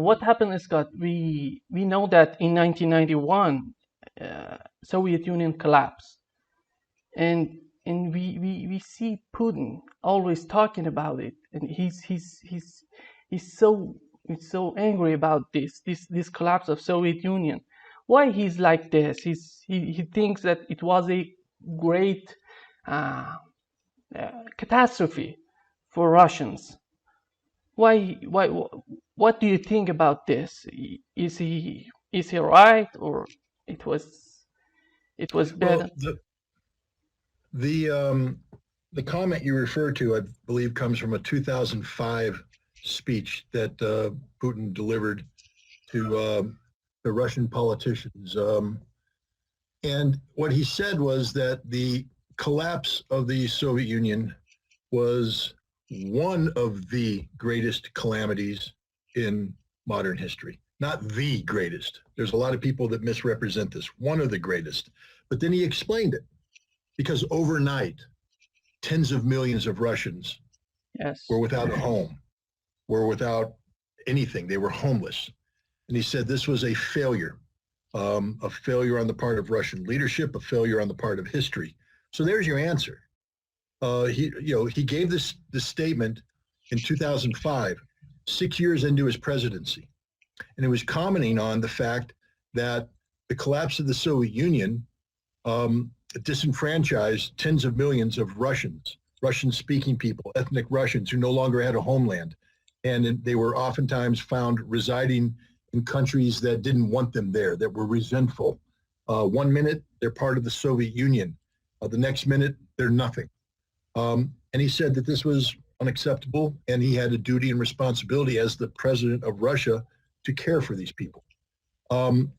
what happened is, Scott, we know that in 1991, Soviet Union collapsed, and we see Putin always talking about it, and he's so angry about this collapse of Soviet Union. Why he's like this? He thinks that it was a great catastrophe for Russians. Why? What do you think about this? Is he right, or it was better? Well, the comment you refer to, I believe, comes from a 2005 speech that Putin delivered to the Russian politicians. And what he said was that the collapse of the Soviet Union was one of the greatest calamities in modern history. Not the greatest. There's a lot of people that misrepresent this. One of the greatest. But then he explained it. Because overnight, tens of millions of Russians were without a home, were without anything. They were homeless. And he said this was a failure on the part of Russian leadership, a failure on the part of history. So there's your answer. He gave this statement in 2005, 6 years into his presidency, and it was commenting on the fact that the collapse of the Soviet Union disenfranchised tens of millions of Russians, Russian-speaking people, ethnic Russians who no longer had a homeland, and they were oftentimes found residing in countries that didn't want them there, that were resentful. 1 minute they're part of the Soviet Union, the next minute they're nothing. And he said that this was unacceptable, and he had a duty and responsibility as the president of Russia to care for these people. And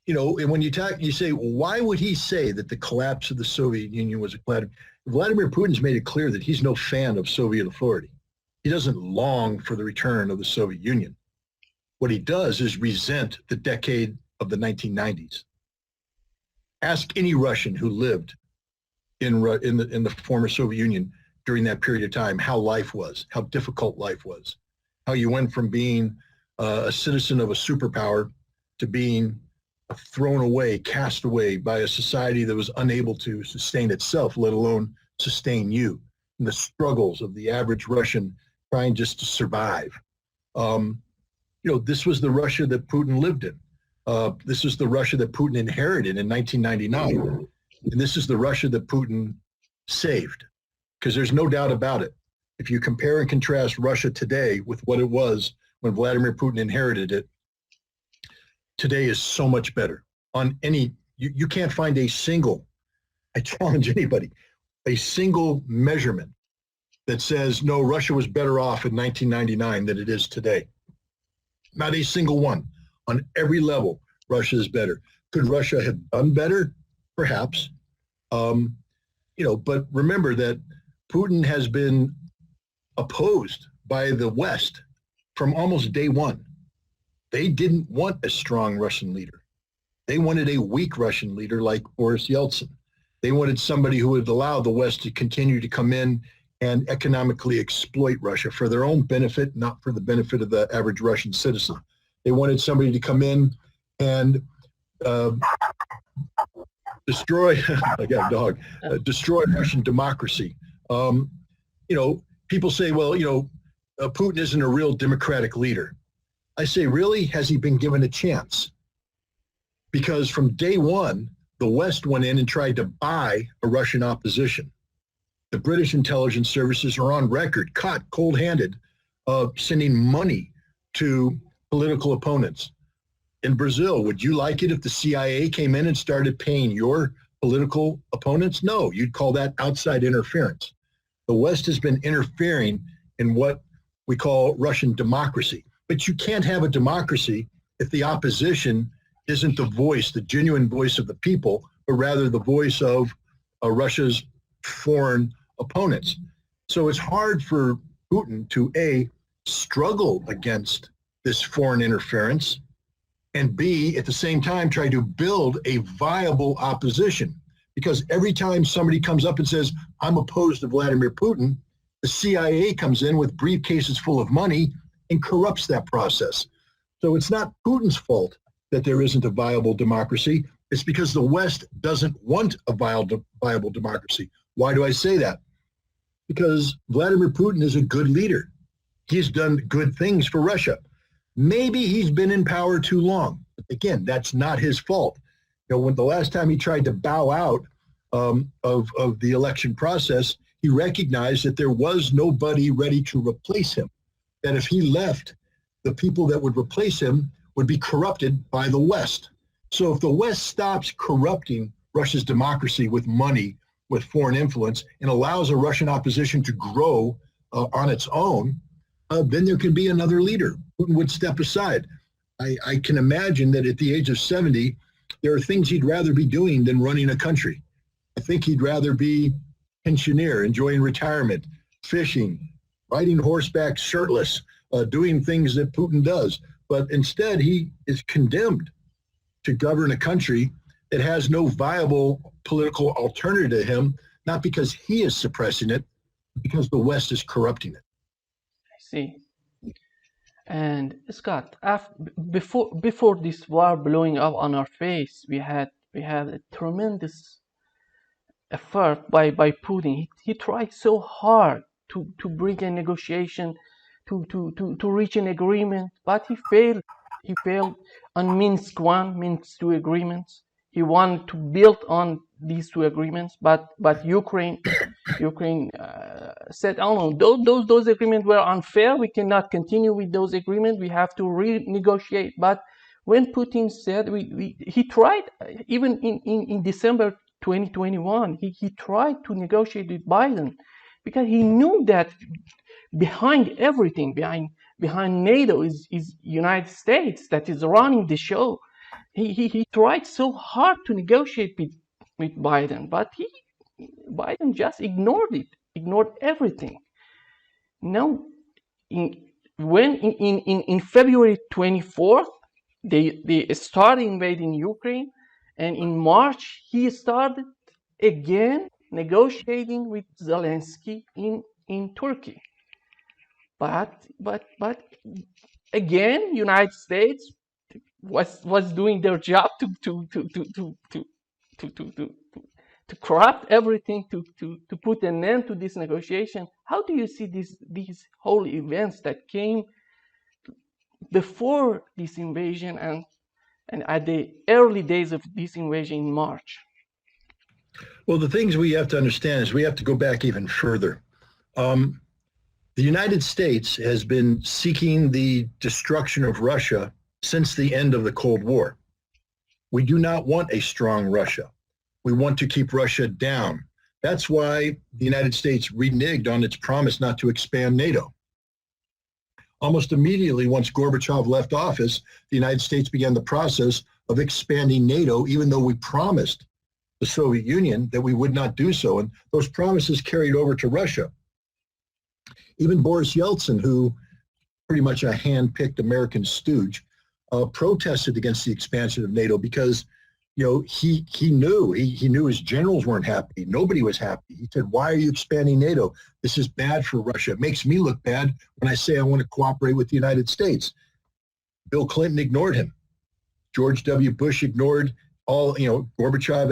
when you say, well, why would he say that the collapse of the Soviet Union was a calamity? Vladimir Putin's made it clear that he's no fan of Soviet authority. He doesn't long for the return of the Soviet Union. What he does is resent the decade of the 1990s. Ask any Russian who lived in the former Soviet Union during that period of time how life was, how difficult life was, how you went from being a citizen of a superpower to being thrown away, cast away by a society that was unable to sustain itself, let alone sustain you, and the struggles of the average Russian trying just to survive. This was the Russia that Putin lived in. This is the Russia that Putin inherited in 1999. And this is the Russia that Putin saved, because there's no doubt about it. If you compare and contrast Russia today with what it was when Vladimir Putin inherited it, today is so much better. You can't find I challenge anybody, a single measurement that says, no, Russia was better off in 1999 than it is today. Not a single one. On every level, Russia is better. Could Russia have done better? Perhaps. But remember that Putin has been opposed by the West from almost day one. They didn't want a strong Russian leader. They wanted a weak Russian leader like Boris Yeltsin. They wanted somebody who would allow the West to continue to come in and economically exploit Russia for their own benefit, not for the benefit of the average Russian citizen. They wanted somebody to come in and destroy, I got a dog, destroy Russian democracy. People say, well, Putin isn't a real democratic leader. I say, really? Has he been given a chance? Because from day one, the West went in and tried to buy a Russian opposition. The British intelligence services are on record, caught cold-handed, sending money to political opponents. In Brazil, would you like it if the CIA came in and started paying your political opponents? No, you'd call that outside interference. The West has been interfering in what we call Russian democracy. But you can't have a democracy if the opposition isn't the voice, the genuine voice of the people, but rather the voice of Russia's foreign opponents. So it's hard for Putin to, A, struggle against this foreign interference, and B, at the same time, try to build a viable opposition. Because every time somebody comes up and says, I'm opposed to Vladimir Putin, the CIA comes in with briefcases full of money and corrupts that process. So it's not Putin's fault that there isn't a viable democracy. It's because the West doesn't want a viable democracy. Why do I say that? Because Vladimir Putin is a good leader. He's done good things for Russia. Maybe he's been in power too long. Again, that's not his fault. You know, when the last time he tried to bow out of the election process, he recognized that there was nobody ready to replace him. That if he left, the people that would replace him would be corrupted by the West. So if the West stops corrupting Russia's democracy with money, with foreign influence, and allows a Russian opposition to grow on its own, then there could be another leader. Putin would step aside. I can imagine that at the age of 70, there are things he'd rather be doing than running a country. I think he'd rather be pensioner, enjoying retirement, fishing, riding horseback shirtless, doing things that Putin does. But instead, he is condemned to govern a country that has no viable political alternative to him, not because he is suppressing it, but because the West is corrupting it. I see. And Scott, before this war blowing up on our face, we had a tremendous effort by Putin. He tried so hard to bring a negotiation, to reach an agreement, but he failed. He failed on Minsk 1, Minsk 2 agreements. He wanted to build on these two agreements, but Ukraine said, "Oh no, those agreements were unfair. We cannot continue with those agreements. We have to renegotiate." But when Putin said, he tried even in December 2021, he tried to negotiate with Biden because he knew that behind everything, behind NATO is United States that is running the show. He tried so hard to negotiate with Biden, but Biden just ignored everything. Now, in February 24th, they started invading Ukraine, and in March he started again negotiating with Zelensky in Turkey. But again, United States was doing their job to corrupt everything, to put an end to this negotiation. How do you see these whole events that came before this invasion and at the early days of this invasion in March? Well, the things we have to understand is we have to go back even further. The United States has been seeking the destruction of Russia since the end of the Cold War. We do not want a strong Russia. We want to keep Russia down. That's why the United States reneged on its promise not to expand NATO. Almost immediately, once Gorbachev left office, the United States began the process of expanding NATO, even though we promised the Soviet Union that we would not do so. And those promises carried over to Russia. Even Boris Yeltsin, who pretty much a hand-picked American stooge, protested against the expansion of NATO because, you know, he knew his generals weren't happy. Nobody was happy. He said, "Why are you expanding NATO? This is bad for Russia. It makes me look bad when I say I want to cooperate with the United States." Bill Clinton ignored him. George W. Bush ignored all, Gorbachev.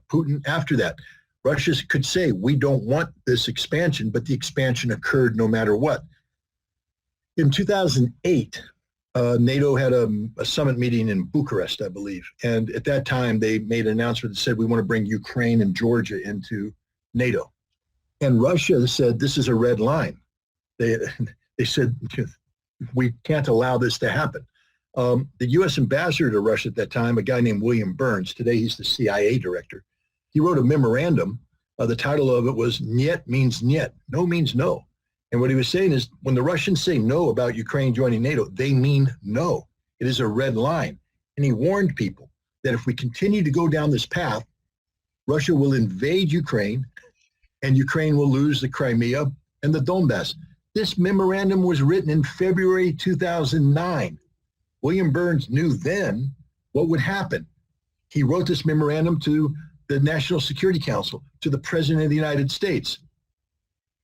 Putin after that. Russia could say, "We don't want this expansion," but the expansion occurred no matter what. In 2008, NATO had a summit meeting in Bucharest, I believe. And at that time, they made an announcement that said, "We want to bring Ukraine and Georgia into NATO." And Russia said, "This is a red line." They said, "We can't allow this to happen." The U.S. ambassador to Russia at that time, a guy named William Burns, today he's the CIA director, he wrote a memorandum. The title of it was "Niet means Niet." No means no. And what he was saying is, when the Russians say no about Ukraine joining NATO, they mean no. It is a red line. And he warned people that if we continue to go down this path, Russia will invade Ukraine, and Ukraine will lose the Crimea and the Donbass. This memorandum was written in February 2009. William Burns knew then what would happen. He wrote this memorandum to the National Security Council, to the President of the United States.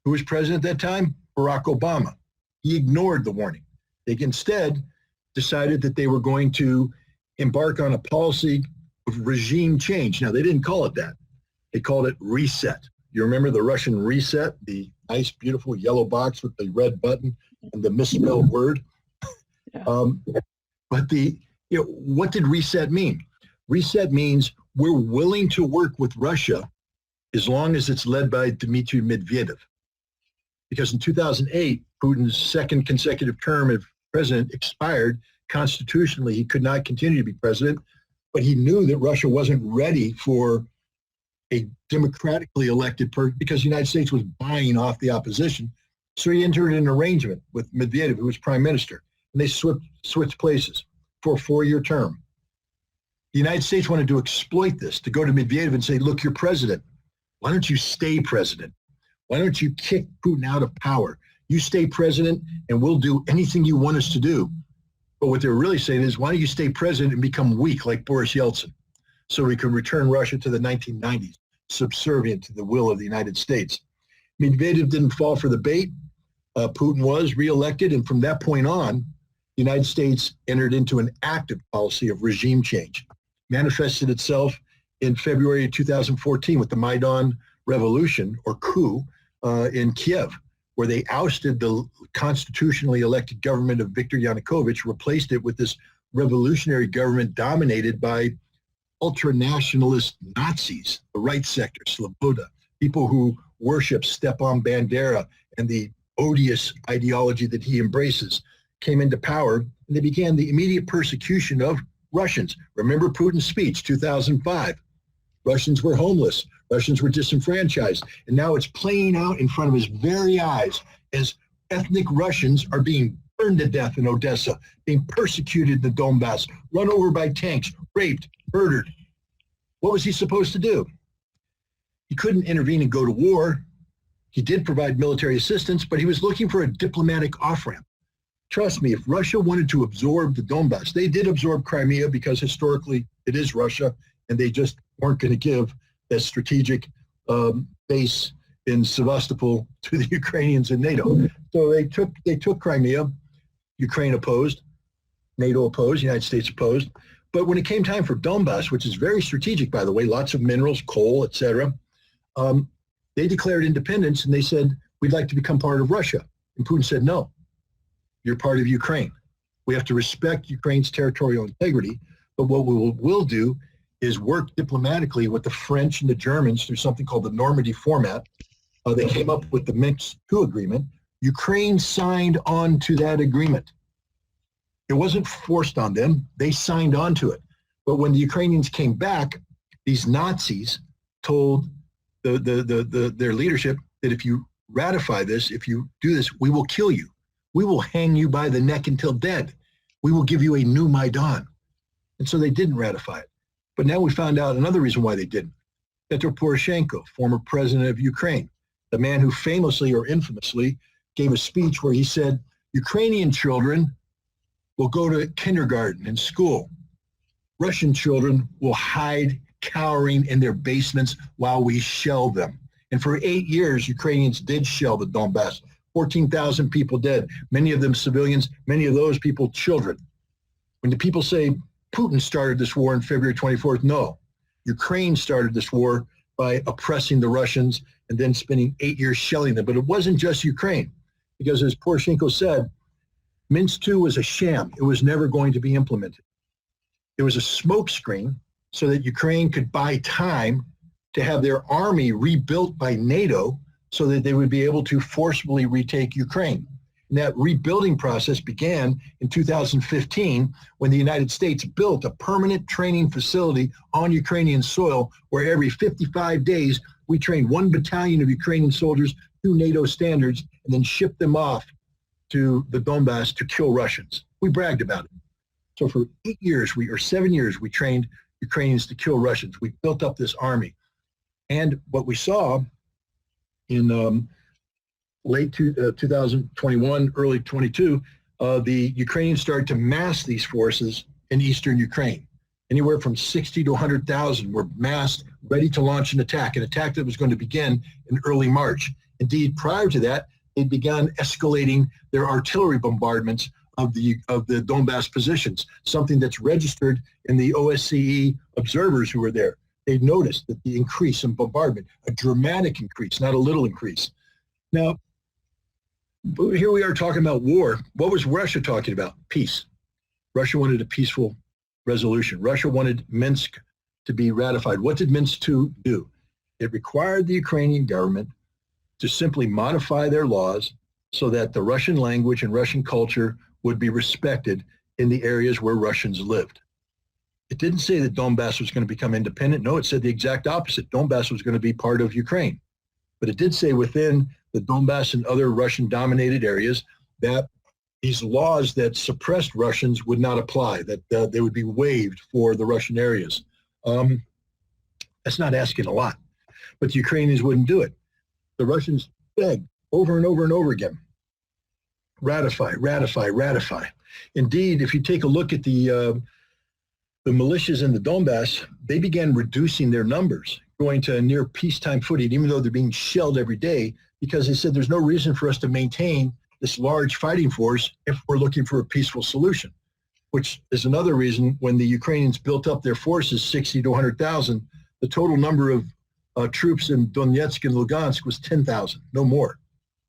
Who was president at that time? Barack Obama. He ignored the warning. They instead decided that they were going to embark on a policy of regime change. Now, they didn't call it that. They called it reset. You remember the Russian reset, the nice, beautiful yellow box with the red button and the misspelled word? Yeah. But what did reset mean? Reset means we're willing to work with Russia as long as it's led by Dmitry Medvedev. Because in 2008, Putin's second consecutive term as president expired. Constitutionally, he could not continue to be president, but he knew that Russia wasn't ready for a democratically elected person because the United States was buying off the opposition. So he entered an arrangement with Medvedev, who was prime minister, and they switched places for a 4-year term. The United States wanted to exploit this, to go to Medvedev and say, look, you're president. Why don't you stay president? Why don't you kick Putin out of power? You stay president and we'll do anything you want us to do. But what they're really saying is, why don't you stay president and become weak like Boris Yeltsin so we can return Russia to the 1990s, subservient to the will of the United States. Medvedev didn't fall for the bait. Putin was reelected, and from that point on, the United States entered into an active policy of regime change. Manifested itself in February of 2014 with the Maidan revolution, or coup, in Kiev, where they ousted the constitutionally elected government of Viktor Yanukovych, replaced it with this revolutionary government dominated by ultra-nationalist Nazis, the right sector, Sloboda, people who worship Stepan Bandera and the odious ideology that he embraces, came into power, and they began the immediate persecution of Russians. Remember Putin's speech, 2005. Russians were homeless. Russians were disenfranchised. And now it's playing out in front of his very eyes as ethnic Russians are being burned to death in Odessa, being persecuted in the Donbass, run over by tanks, raped, murdered. What was he supposed to do? He couldn't intervene and go to war. He did provide military assistance, but he was looking for a diplomatic off-ramp. Trust me, if Russia wanted to absorb the Donbass, they did absorb Crimea because historically it is Russia, and they just weren't going to give that strategic base in Sevastopol to the Ukrainians in NATO. So they took Crimea. Ukraine opposed, NATO opposed, United States opposed. But when it came time for Donbass, which is very strategic, by the way, lots of minerals, coal, etc., they declared independence and they said, we'd like to become part of Russia. And Putin said, no, you're part of Ukraine. We have to respect Ukraine's territorial integrity. But what we will do is work diplomatically with the French and the Germans through something called the Normandy format. They came up with the Minsk II agreement. Ukraine signed on to that agreement. It wasn't forced on them. They signed on to it. But when the Ukrainians came back, these Nazis told their leadership that if you ratify this, if you do this, we will kill you. We will hang you by the neck until dead. We will give you a new Maidan. And so they didn't ratify it. But now we found out another reason why they didn't. Petro Poroshenko, former president of Ukraine, the man who famously or infamously gave a speech where he said, Ukrainian children will go to kindergarten and school. Russian children will hide cowering in their basements while we shell them. And for 8 years, Ukrainians did shell the Donbass. 14,000 people dead, many of them civilians, many of those people children. When the people say Putin started this war on February 24th, no. Ukraine started this war by oppressing the Russians and then spending 8 years shelling them. But it wasn't just Ukraine, because as Poroshenko said, Minsk II was a sham. It was never going to be implemented. It was a smokescreen so that Ukraine could buy time to have their army rebuilt by NATO so that they would be able to forcibly retake Ukraine. And that rebuilding process began in 2015 when the United States built a permanent training facility on Ukrainian soil where every 55 days we trained 1 battalion of Ukrainian soldiers to NATO standards and then shipped them off to the Donbass to kill Russians. We bragged about it. So for 8 years, or 7 years, we trained Ukrainians to kill Russians. We built up this army. And what we saw in late 2021, early 22, the Ukrainians started to mass these forces in eastern Ukraine. Anywhere from 60 to 100,000 were massed, ready to launch an attack that was going to begin in early March. Indeed, prior to that, they'd begun escalating their artillery bombardments of the Donbass positions, something that's registered in the OSCE observers who were there. They noticed that the increase in bombardment, a dramatic increase, not a little increase. Now, here we are talking about war. What was Russia talking about? Peace. Russia wanted a peaceful resolution. Russia wanted Minsk to be ratified. What did Minsk II do? It required the Ukrainian government to simply modify their laws so that the Russian language and Russian culture would be respected in the areas where Russians lived. It didn't say that Donbass was going to become independent. No, it said the exact opposite. Donbass was going to be part of Ukraine. But it did say within the Donbass and other Russian-dominated areas that these laws that suppressed Russians would not apply, that they would be waived for the Russian areas. That's not asking a lot, but the Ukrainians wouldn't do it. The Russians begged over and over and over again, ratify, ratify, ratify. Indeed, if you take a look at the militias in the Donbass, they began reducing their numbers, going to a near peacetime footing, even though they're being shelled every day, because they said there's no reason for us to maintain this large fighting force if we're looking for a peaceful solution, which is another reason when the Ukrainians built up their forces, 60 to 100,000, the total number of troops in Donetsk and Lugansk was 10,000, no more.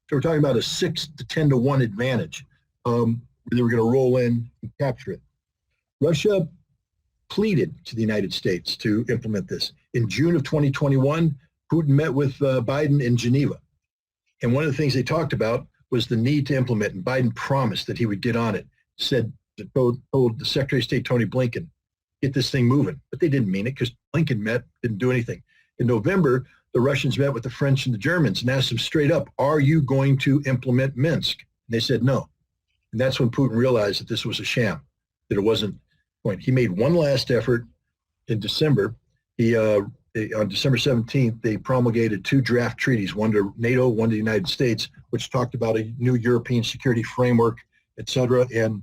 So we're talking about a 6 to 10 to 1 advantage. They were going to roll in and capture it. Russia pleaded to the United States to implement this. In June of 2021, Putin met with Biden in Geneva. And one of the things they talked about was the need to implement, and Biden promised that he would get on it, told the Secretary of State, Tony Blinken, get this thing moving. But they didn't mean it because Blinken met, didn't do anything. In November, the Russians met with the French and the Germans and asked them straight up, are you going to implement Minsk? And they said no. And that's when Putin realized that this was a sham, that it wasn't going. He made one last effort in December. On December 17th, they promulgated 2 draft treaties, one to NATO, one to the United States, which talked about a new European security framework, et cetera, and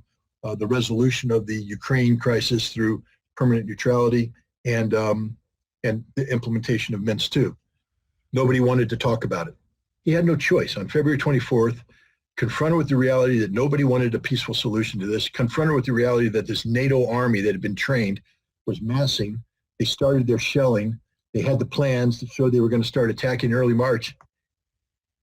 the resolution of the Ukraine crisis through permanent neutrality and the implementation of Minsk II. Nobody wanted to talk about it. He had no choice. On February 24th, confronted with the reality that nobody wanted a peaceful solution to this, confronted with the reality that this NATO army that had been trained was massing, they started their shelling. They had the plans that showed they were going to start attacking in early March.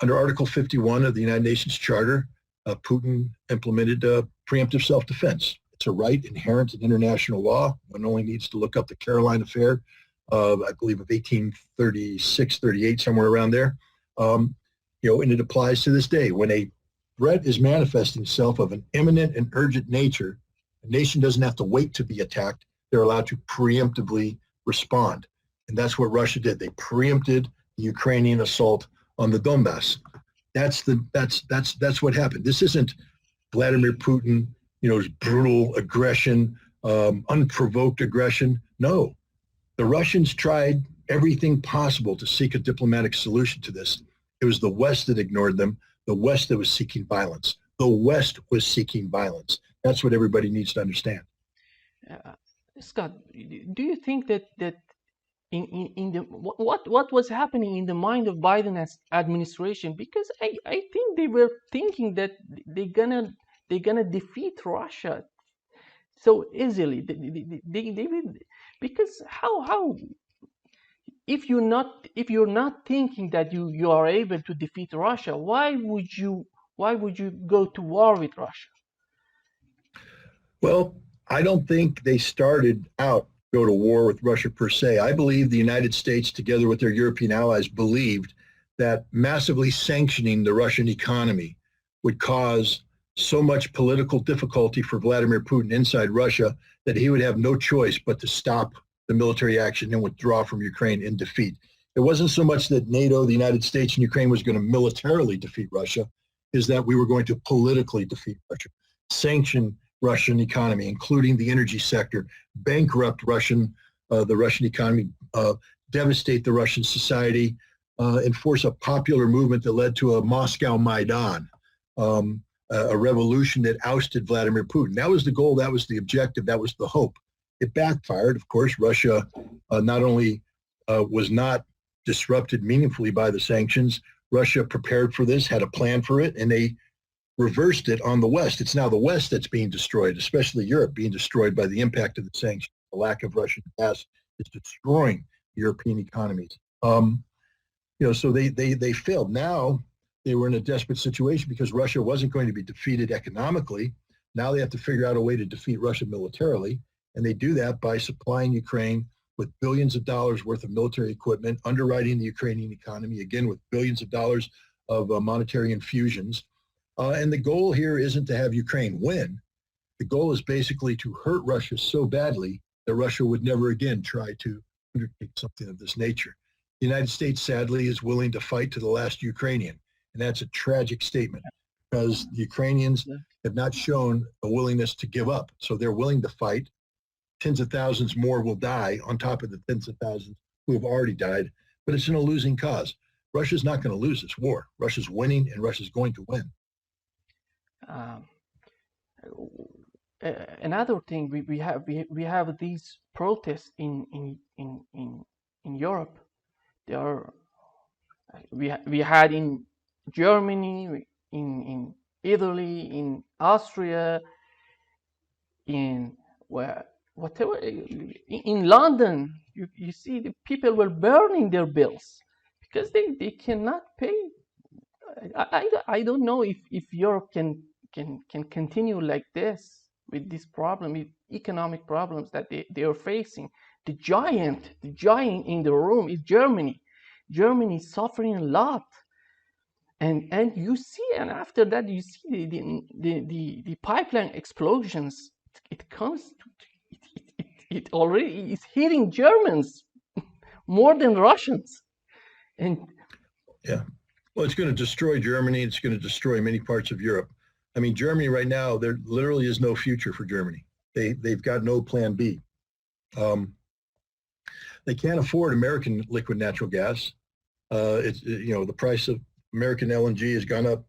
Under Article 51 of the United Nations Charter, Putin implemented preemptive self-defense. It's a right inherent in international law. One only needs to look up the Caroline Affair of, I believe, of 1836, 38, somewhere around there. And it applies to this day. When a threat is manifesting itself of an imminent and urgent nature, a nation doesn't have to wait to be attacked. They're allowed to preemptively respond. And that's what Russia did. They preempted the Ukrainian assault on the Donbass. That's what happened. This isn't Vladimir Putin, brutal aggression, unprovoked aggression. No, the Russians tried everything possible to seek a diplomatic solution to this. It was the West that ignored them. The West that was seeking violence. The West was seeking violence. That's what everybody needs to understand. Scott, do you think that in the what was happening in the mind of Biden's administration? Because I think they were thinking that they're gonna defeat Russia so easily. They will, because how if you're not thinking that you are able to defeat Russia, why would you go to war with Russia? Well, I don't think they started out to go to war with Russia per se. I believe the United States, together with their European allies, believed that massively sanctioning the Russian economy would cause so much political difficulty for Vladimir Putin inside Russia that he would have no choice but to stop the military action and withdraw from Ukraine in defeat. It wasn't so much that NATO, the United States, and Ukraine was going to militarily defeat Russia, is that we were going to politically defeat Russia, sanction Russian economy, including the energy sector, bankrupt the Russian economy, devastate the Russian society, enforce a popular movement that led to a Moscow Maidan, a revolution that ousted Vladimir Putin. That was the goal. That was the objective. That was the hope. It backfired. Of course, Russia not only was not disrupted meaningfully by the sanctions, Russia prepared for this, had a plan for it, and they reversed it on the West. It's now the West that's being destroyed, especially Europe being destroyed by the impact of the sanctions. The lack of Russian gas is destroying European economies. So they failed. Now they were in a desperate situation because Russia wasn't going to be defeated economically. Now they have to figure out a way to defeat Russia militarily, and they do that by supplying Ukraine with billions of dollars worth of military equipment, underwriting the Ukrainian economy, again, with billions of dollars of monetary infusions. And the goal here isn't to have Ukraine win. The goal is basically to hurt Russia so badly that Russia would never again try to undertake something of this nature. The United States, sadly, is willing to fight to the last Ukrainian. And that's a tragic statement because the Ukrainians have not shown a willingness to give up. So they're willing to fight. Tens of thousands more will die on top of the tens of thousands who have already died, but it's in a losing cause. Russia's not going to lose this war. Russia's winning, and Russia's going to win. Another thing, we have these protests in Europe. We had in Germany, in Italy, in Austria, in whatever, in London. You see, the people were burning their bills because they cannot pay. I don't know if Europe can continue like this with this problem, with economic problems that they are facing. The giant in the room is Germany. Germany is suffering a lot, and you see, and after that you see the pipeline explosions. It already is hitting Germans more than Russians, and yeah. Well, it's going to destroy Germany. It's going to destroy many parts of Europe. I mean, Germany right now, there literally is no future for Germany. They've got no plan B. They can't afford American liquid natural gas. The price of American LNG has gone up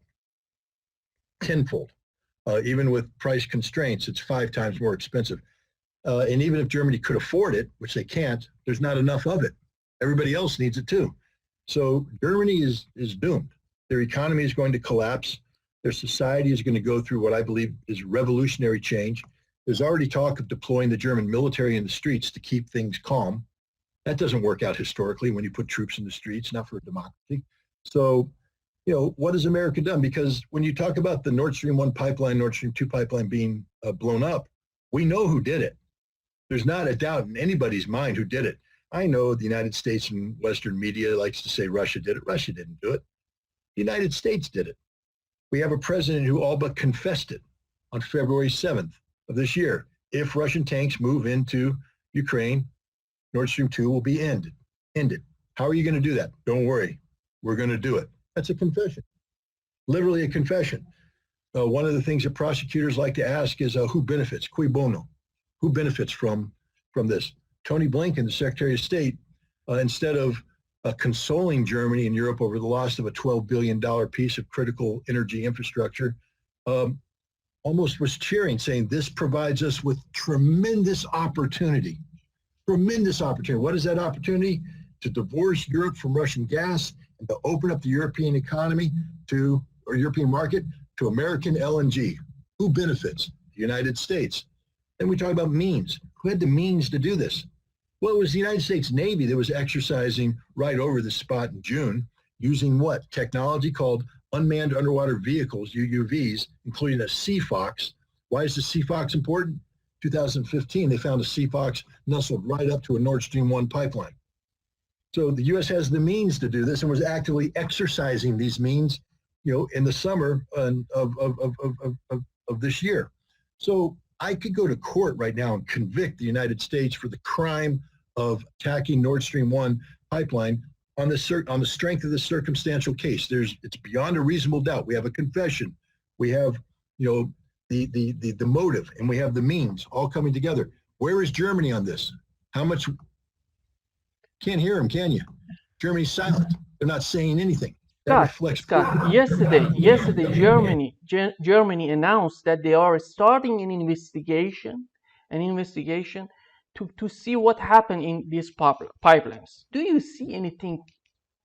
tenfold. Even with price constraints, it's 5 times more expensive. And even if Germany could afford it, which they can't, there's not enough of it. Everybody else needs it too. So Germany is doomed. Their economy is going to collapse. Their society is going to go through what I believe is revolutionary change. There's already talk of deploying the German military in the streets to keep things calm. That doesn't work out historically when you put troops in the streets, not for a democracy. So, what has America done? Because when you talk about the Nord Stream 1 pipeline, Nord Stream 2 pipeline being blown up, we know who did it. There's not a doubt in anybody's mind who did it. I know the United States and Western media likes to say Russia did it. Russia didn't do it. The United States did it. We have a president who all but confessed it on February 7th of this year. If Russian tanks move into Ukraine, Nord Stream 2 will be ended. How are you going to do that? Don't worry. We're going to do it. That's a confession. Literally a confession. One of the things that prosecutors like to ask is who benefits? Cui bono? Who benefits from this? Tony Blinken, the Secretary of State, instead of consoling Germany and Europe over the loss of a $12 billion piece of critical energy infrastructure, almost was cheering, saying this provides us with tremendous opportunity. Tremendous opportunity. What is that opportunity? To divorce Europe from Russian gas and to open up the European economy or European market to American LNG. Who benefits? The United States. Then we talk about means. Who had the means to do this? Well, it was the United States Navy that was exercising right over the spot in June, using what? Technology called unmanned underwater vehicles, UUVs, including a Sea Fox. Why is the Sea Fox important? 2015, they found a Sea Fox nestled right up to a Nord Stream 1 pipeline. So the U.S. has the means to do this and was actively exercising these means, in the summer of this year. So I could go to court right now and convict the United States for the crime of attacking Nord Stream 1 pipeline on the strength of the circumstantial case. It's beyond a reasonable doubt. We have a confession. We have, the motive, and we have the means all coming together. Where is Germany on this? How much? Can't hear them, can you? Germany's silent. They're not saying anything. Scott, yesterday, Germany announced that they are starting an investigation to see what happened in these pipelines. Do you see anything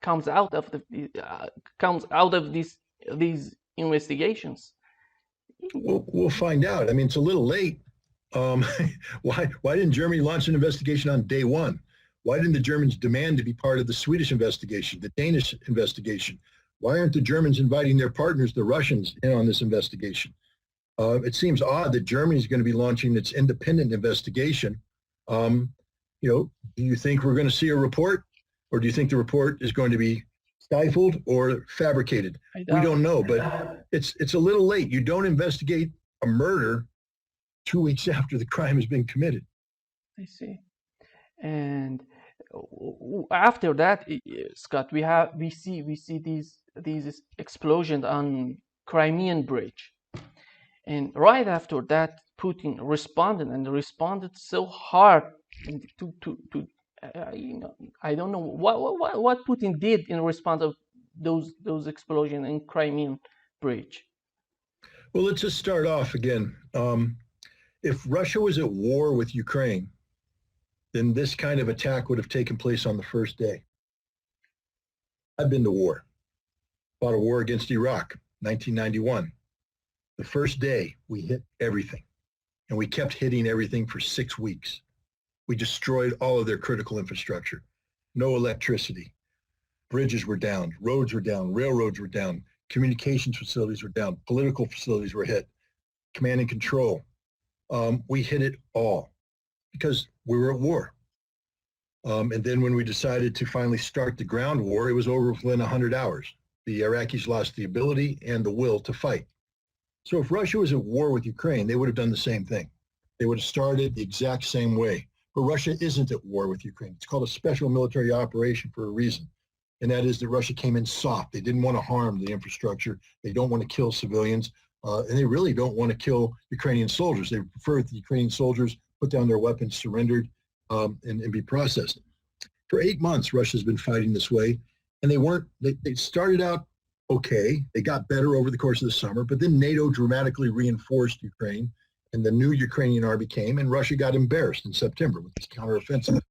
comes out of these investigations? We'll find out. I mean, it's a little late. Um, why didn't Germany launch an investigation on day one? Why didn't the Germans demand to be part of the Swedish investigation, the Danish investigation? Why aren't the Germans inviting their partners, the Russians, in on this investigation? It seems odd that Germany is going to be launching its independent investigation. Um, do you think we're going to see a report, or do you think the report is going to be stifled or fabricated? We don't know, but it's a little late. You don't investigate a murder 2 weeks after the crime has been committed. I see. And after that, Scott, we see these explosions on Crimean Bridge, and right after that, Putin responded so hard to I don't know what Putin did in response of those explosions in Crimean Bridge. Well, let's just start off again. If Russia was at war with Ukraine, then this kind of attack would have taken place on the first day. I've been to war, fought a war against Iraq, 1991. The first day, we hit everything, and we kept hitting everything for 6 weeks. We destroyed all of their critical infrastructure. No electricity. Bridges were down, roads were down, railroads were down, communications facilities were down, political facilities were hit, command and control. We hit it all because we were at war. And then when we decided to finally start the ground war, it was over within 100 hours. The Iraqis lost the ability and the will to fight. So if Russia was at war with Ukraine, they would have done the same thing. They would have started the exact same way. But Russia isn't at war with Ukraine. It's called a special military operation for a reason. And that is that Russia came in soft. They didn't want to harm the infrastructure. They don't want to kill civilians. And they really don't want to kill Ukrainian soldiers. They prefer that the Ukrainian soldiers put down their weapons, surrendered, and be processed. For 8 months, Russia's been fighting this way. And they started out okay. They got better over the course of the summer, but then NATO dramatically reinforced Ukraine, and the new Ukrainian army came, and Russia got embarrassed in September with this counteroffensive.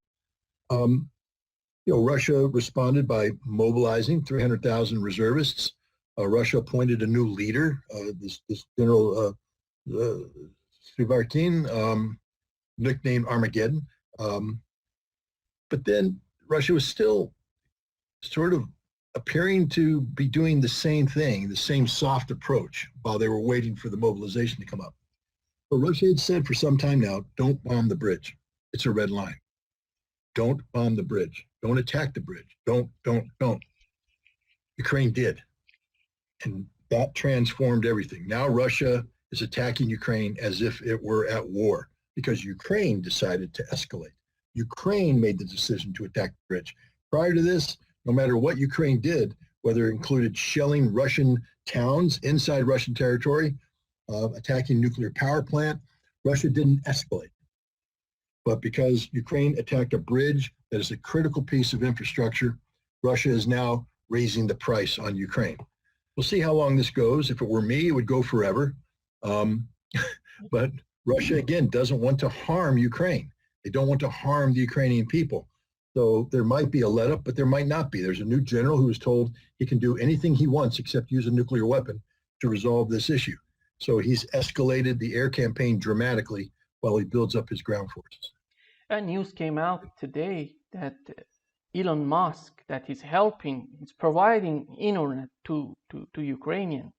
Russia responded by mobilizing 300,000 reservists. Russia appointed a new leader, this General Suvarkin, nicknamed Armageddon. But then Russia was still sort of appearing to be doing the same thing, the same soft approach while they were waiting for the mobilization to come up. But Russia had said for some time now, don't bomb the bridge. It's a red line. Don't bomb the bridge. Don't attack the bridge. Don't. Ukraine did. And that transformed everything. Now Russia is attacking Ukraine as if it were at war because Ukraine decided to escalate. Ukraine made the decision to attack the bridge. Prior to this, no matter what Ukraine did, whether it included shelling Russian towns inside Russian territory, attacking nuclear power plant, Russia didn't escalate. But because Ukraine attacked a bridge that is a critical piece of infrastructure, Russia is now raising the price on Ukraine. We'll see how long this goes. If it were me, it would go forever. But Russia, again, doesn't want to harm Ukraine. They don't want to harm the Ukrainian people. So there might be a let-up, but there might not be. There's a new general who was told he can do anything he wants except use a nuclear weapon to resolve this issue. So he's escalated the air campaign dramatically while he builds up his ground forces. News came out today that Elon Musk, that he's providing internet to Ukrainian.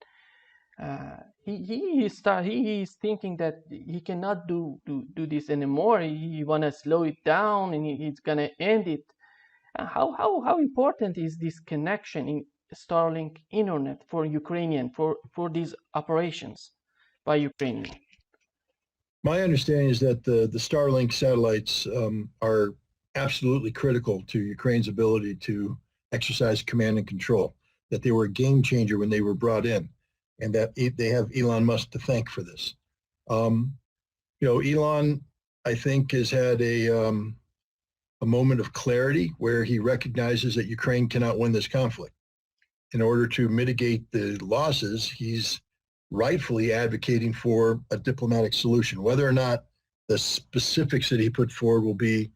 He is thinking that he cannot do this anymore. He wanna slow it down and he's gonna end it. How important is this connection in Starlink internet for Ukrainian for these operations by Ukrainian? My understanding is that the Starlink satellites are absolutely critical to Ukraine's ability to exercise command and control, that they were a game changer when they were brought in, and that they have Elon Musk to thank for this. Elon, I think, has had a moment of clarity where he recognizes that Ukraine cannot win this conflict. In order to mitigate the losses, he's rightfully advocating for a diplomatic solution. Whether or not the specifics that he put forward will be,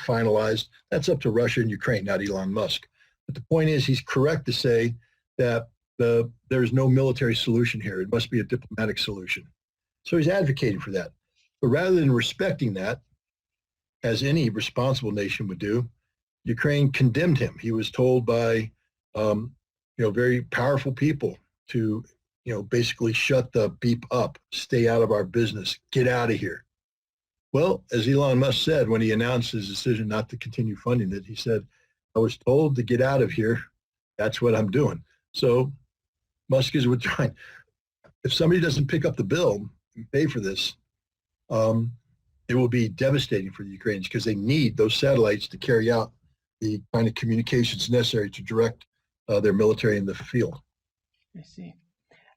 finalized, that's up to Russia and Ukraine, not Elon Musk. But the point is, he's correct to say that there's no military solution here. It must be a diplomatic solution. So he's advocating for that. But rather than respecting that, as any responsible nation would do, Ukraine condemned him. He was told by, very powerful people to, basically shut the beep up, stay out of our business, get out of here. Well, as Elon Musk said when he announced his decision not to continue funding it, he said, I was told to get out of here. That's what I'm doing. So Musk is withdrawing. If somebody doesn't pick up the bill and pay for this, it will be devastating for the Ukrainians because they need those satellites to carry out the kind of communications necessary to direct their military in the field. I see.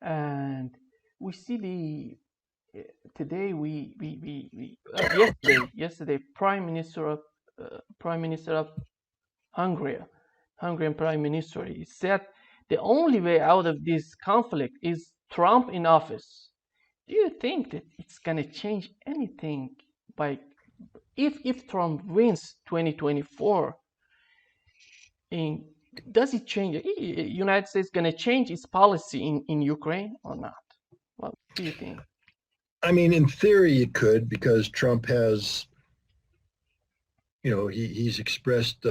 And we see today yesterday Prime Minister of Hungarian Prime Minister, he said the only way out of this conflict is Trump in office. Do you think that it's gonna change anything if Trump wins 2024? Does it change? United States gonna change its policy in Ukraine or not? What do you think? I mean, in theory, it could, because Trump has, he's expressed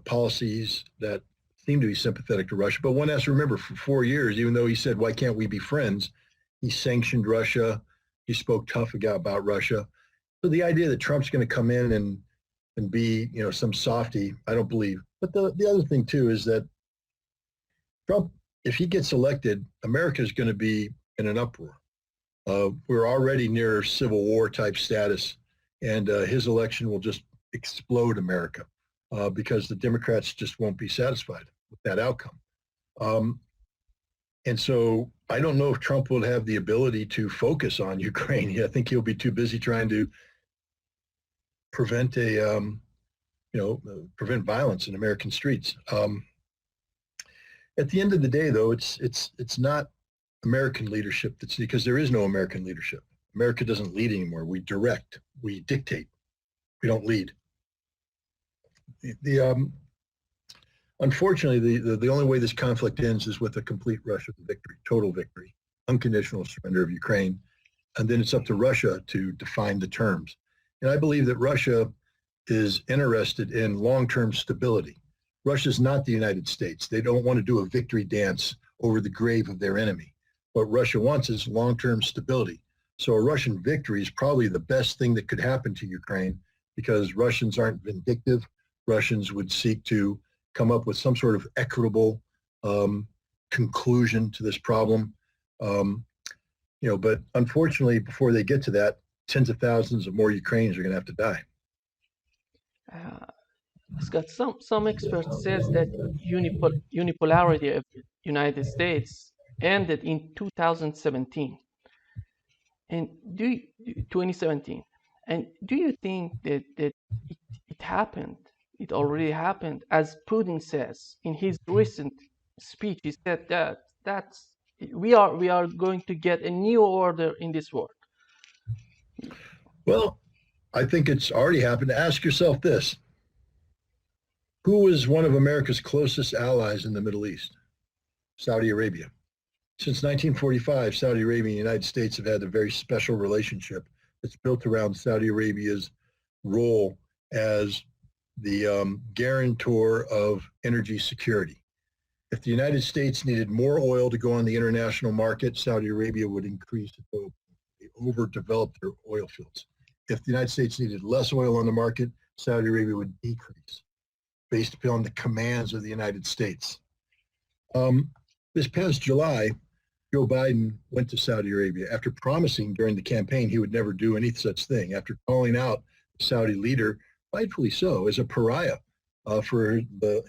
policies that seem to be sympathetic to Russia. But one has to remember, for 4 years, even though he said, why can't we be friends? He sanctioned Russia. He spoke tough about Russia. So the idea that Trump's going to come in and be, some softy, I don't believe. But the other thing, too, is that Trump, if he gets elected, America is going to be in an uproar. We're already near civil war type status, and his election will just explode America because the Democrats just won't be satisfied with that outcome. And so I don't know if Trump will have the ability to focus on Ukraine. I think he'll be too busy trying to prevent prevent violence in American streets. At the end of the day, though, it's not American leadership that's, because there is no American leadership. America doesn't lead anymore. We direct, we dictate, we don't lead. Unfortunately, the only way this conflict ends is with a complete Russian victory, total victory, unconditional surrender of Ukraine, and then it's up to Russia to define the terms. And I believe that Russia is interested in long-term stability. Russia's not the United States. They don't want to do a victory dance over the grave of their enemy. What Russia wants is long-term stability. So a Russian victory is probably the best thing that could happen to Ukraine, because Russians aren't vindictive. Russians would seek to come up with some sort of equitable conclusion to this problem. But unfortunately, before they get to that, tens of thousands of more Ukrainians are going to have to die. Scott, some experts says that unipolarity of the United States ended in 2017, and 2017. And do you think that it happened? It already happened, as Putin says in his recent speech. He said that we are going to get a new order in this world. Well, I think it's already happened. Ask yourself this: who was one of America's closest allies in the Middle East? Saudi Arabia. Since 1945, Saudi Arabia and the United States have had a very special relationship that's built around Saudi Arabia's role as the guarantor of energy security. If the United States needed more oil to go on the international market, Saudi Arabia would increase its oil. They overdeveloped their oil fields. If the United States needed less oil on the market, Saudi Arabia would decrease based upon the commands of the United States. This past July, Joe Biden went to Saudi Arabia after promising during the campaign he would never do any such thing, after calling out the Saudi leader, rightfully so, as a pariah for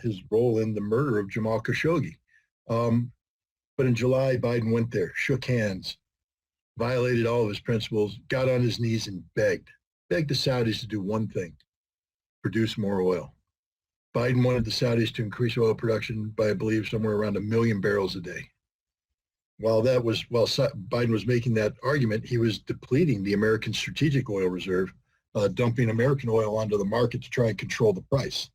his role in the murder of Jamal Khashoggi. But in July, Biden went there, shook hands, violated all of his principles, got on his knees and begged the Saudis to do one thing: produce more oil. Biden wanted the Saudis to increase oil production by, I believe, somewhere around 1 million barrels a day. While Biden was making that argument, he was depleting the American strategic oil reserve, dumping American oil onto the market to try and control the price.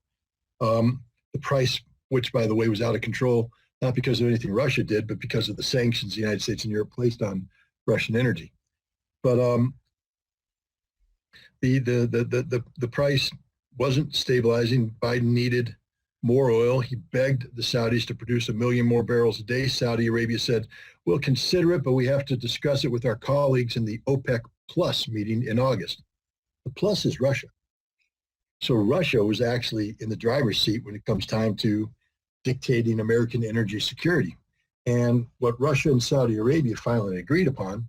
The price which, by the way, was out of control, not because of anything Russia did, but because of the sanctions the United States and Europe placed on Russian energy. But the price wasn't stabilizing. Biden needed more oil. He begged the Saudis to produce 1 million more barrels a day. Saudi Arabia said, we'll consider it, but we have to discuss it with our colleagues in the OPEC Plus meeting in August. The plus is Russia. So Russia was actually in the driver's seat when it comes time to dictating American energy security. And what Russia and Saudi Arabia finally agreed upon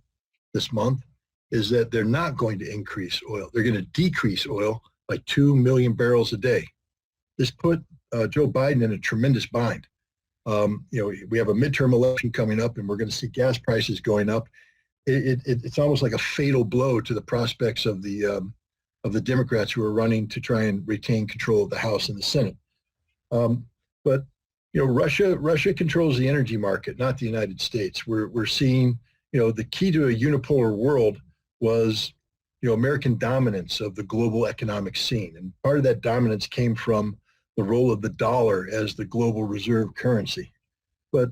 this month is that they're not going to increase oil. They're going to decrease oil by 2 million barrels a day. This put Joe Biden in a tremendous bind. We have a midterm election coming up, and we're going to see gas prices going up. It's almost like a fatal blow to the prospects of the Democrats who are running to try and retain control of the House and the Senate. But Russia controls the energy market, not the United States. We're seeing, the key to a unipolar world was, American dominance of the global economic scene, and part of that dominance came from the role of the dollar as the global reserve currency. But,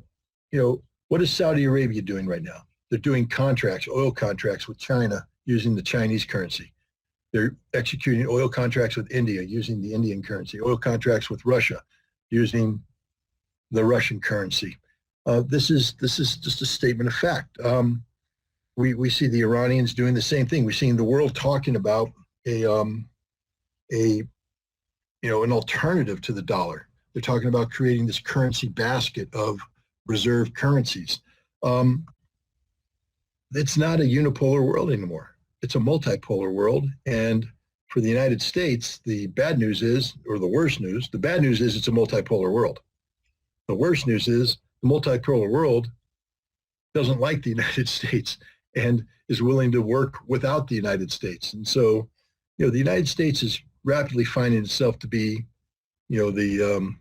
what is Saudi Arabia doing right now? They're doing oil contracts with China using the Chinese currency. They're executing oil contracts with India using the Indian currency, oil contracts with Russia using the Russian currency. This is just a statement of fact. We see the Iranians doing the same thing. We're seeing the world talking about an alternative to the dollar. They're talking about creating this currency basket of reserve currencies. It's not a unipolar world anymore. It's a multipolar world. And for the United States, the bad news is, or the worst news, the bad news is it's a multipolar world. The worst news is the multipolar world doesn't like the United States and is willing to work without the United States. And so, the United States is rapidly finding itself to be, the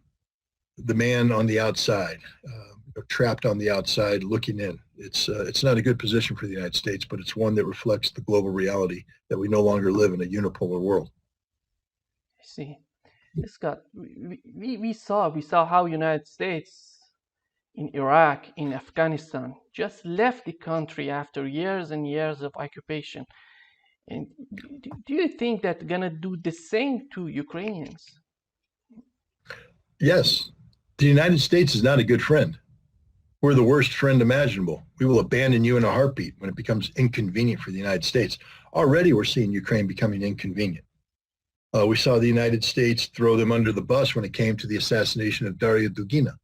man on the outside, trapped on the outside, looking in. It's not a good position for the United States, but it's one that reflects the global reality that we no longer live in a unipolar world. I see. Scott, we saw how United States in Iraq, in Afghanistan, just left the country after years and years of occupation. And do you think that's gonna do the same to Ukrainians? Yes. The United States is not a good friend. We're the worst friend imaginable. We will abandon you in a heartbeat when it becomes inconvenient for the United States. Already we're seeing Ukraine becoming inconvenient. We saw the United States throw them under the bus when it came to the assassination of Daria Dugina.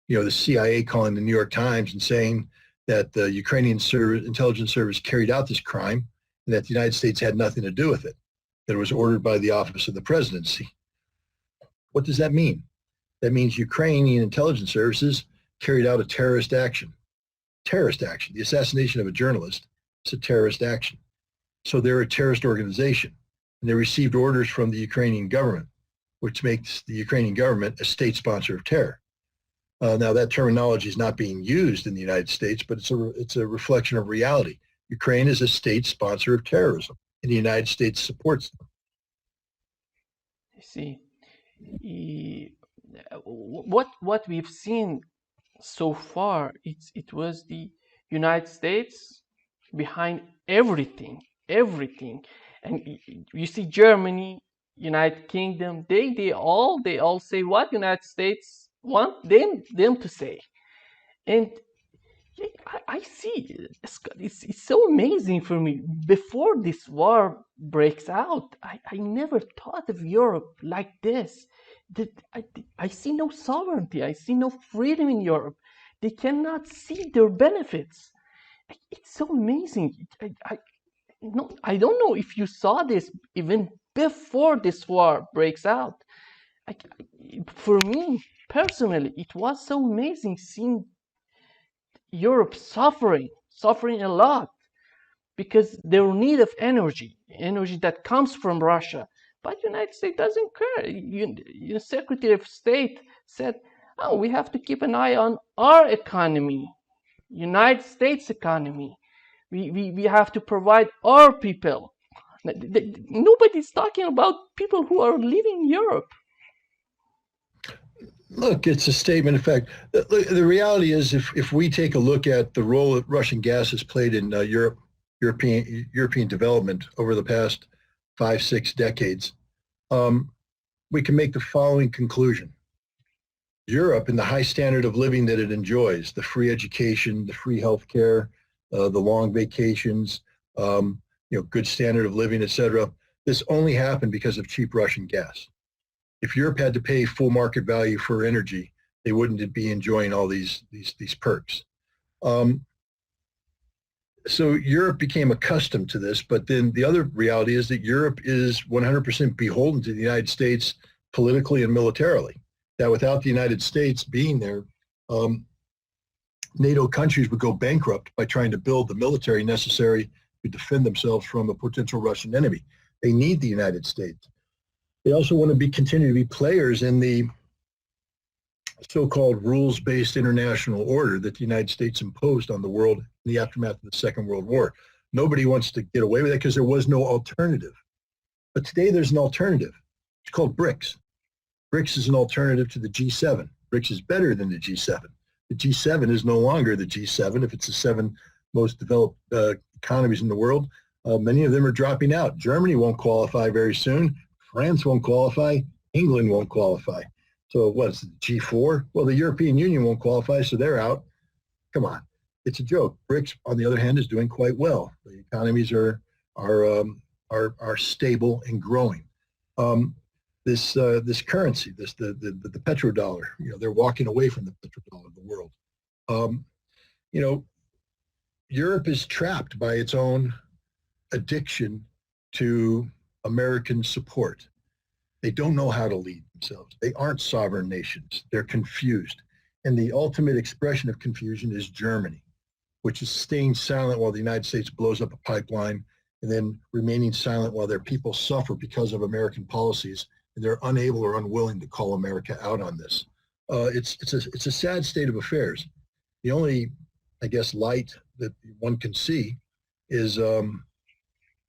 The CIA calling the New York Times and saying that the Ukrainian intelligence service carried out this crime and that the United States had nothing to do with it, that it was ordered by the office of the presidency. What does that mean? That means Ukrainian intelligence services carried out a terrorist action. Terrorist action. The assassination of a journalist is a terrorist action. So they're a terrorist organization, and they received orders from the Ukrainian government, which makes the Ukrainian government a state sponsor of terror. Now, that terminology is not being used in the United States, but it's a reflection of reality. Ukraine is a state sponsor of terrorism, and the United States supports them. I see. What we've seen so far, it was the United States behind everything, and you see Germany, United Kingdom, they all say what United States want them to say. And I see it's so amazing for me. Before this war breaks out, I never thought of Europe like this. I see no sovereignty, I see no freedom in Europe. They cannot see their benefits. It's so amazing. I don't know if you saw this even before this war breaks out. For me personally, it was so amazing seeing Europe suffering a lot because their need of energy that comes from Russia. But the United States doesn't care. The Secretary of State said, "Oh, we have to keep an eye on our economy, United States economy. We have to provide our people." Nobody's talking about people who are leaving Europe. Look, it's a statement of fact. The reality is, if we take a look at the role that Russian gas has played in European development over the past 5, 6 decades, um, we can make the following conclusion. Europe, in the high standard of living that it enjoys, the free education, the free health care, the long vacations, good standard of living, et cetera, this only happened because of cheap Russian gas. If Europe had to pay full market value for energy, they wouldn't be enjoying all these perks. So Europe became accustomed to this, but then the other reality is that Europe is 100% beholden to the United States politically and militarily. That without the United States being there, NATO countries would go bankrupt by trying to build the military necessary to defend themselves from a potential Russian enemy. They need the United States. They also want to continue to be players in the so-called rules-based international order that the United States imposed on the world in the aftermath of the Second World War. Nobody wants to get away with it because there was no alternative. But today there's an alternative. It's called BRICS. BRICS is an alternative to the G7. BRICS is better than the G7. The G7 is no longer the G7. If it's the 7 most developed economies in the world, many of them are dropping out. Germany won't qualify very soon. France won't qualify. England won't qualify. So what's the G4? Well, the European Union won't qualify, so they're out. Come on, it's a joke. BRICS, on the other hand, is doing quite well. The economies are stable and growing. This currency, the petrodollar, they're walking away from the petrodollar of the world. Europe is trapped by its own addiction to American support. They don't know how to lead themselves. They aren't sovereign nations. They're confused. And the ultimate expression of confusion is Germany, which is staying silent while the United States blows up a pipeline and then remaining silent while their people suffer because of American policies, and they're unable or unwilling to call America out on this. It's a sad state of affairs. The only, I guess, light that one can see is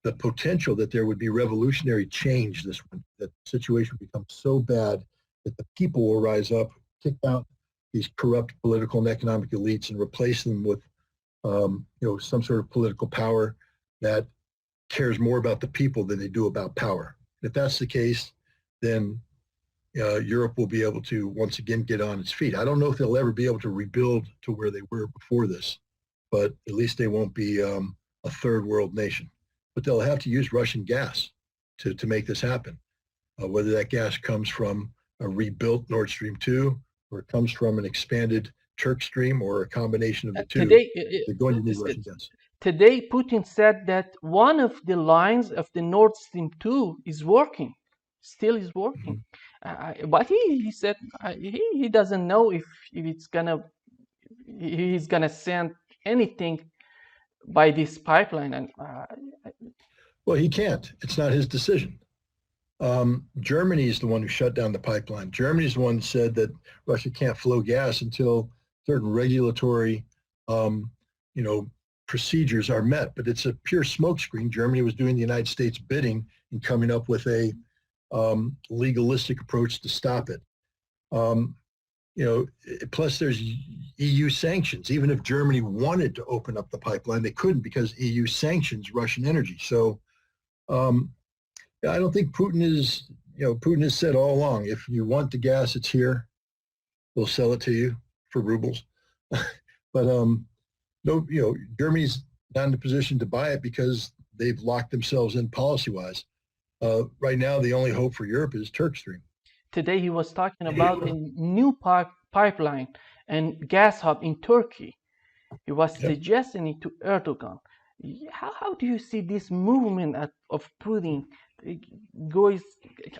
the potential that there would be revolutionary change that the situation becomes so bad that the people will rise up, kick out these corrupt political and economic elites and replace them with some sort of political power that cares more about the people than they do about power. If that's the case, then Europe will be able to once again get on its feet. I don't know if they'll ever be able to rebuild to where they were before this, but at least they won't be a third world nation. But they'll have to use Russian gas to make this happen, whether that gas comes from a rebuilt Nord Stream 2 or it comes from an expanded Turk Stream or a combination of the two. They're going to need Russian gas. Today, Putin said that one of the lines of the Nord Stream 2 is working, still is working. But he said he doesn't know if he's gonna send anything by this pipeline. And well, he can't. It's not his decision. Germany is the one who shut down the pipeline. Germany is the one who said that Russia can't flow gas until certain regulatory, procedures are met. But it's a pure smokescreen. Germany was doing the United States bidding and coming up with a legalistic approach to stop it. Plus there's EU sanctions. Even if Germany wanted to open up the pipeline, they couldn't because EU sanctions Russian energy. So I don't think Putin has said all along, if you want the gas, it's here. We'll sell it to you for rubles. But Germany's not in the position to buy it because they've locked themselves in policy-wise. Right now, the only hope for Europe is Turk Stream. Today, he was talking about a new pipeline and gas hub in Turkey. He was suggesting it to Erdogan. How do you see this movement of Putin?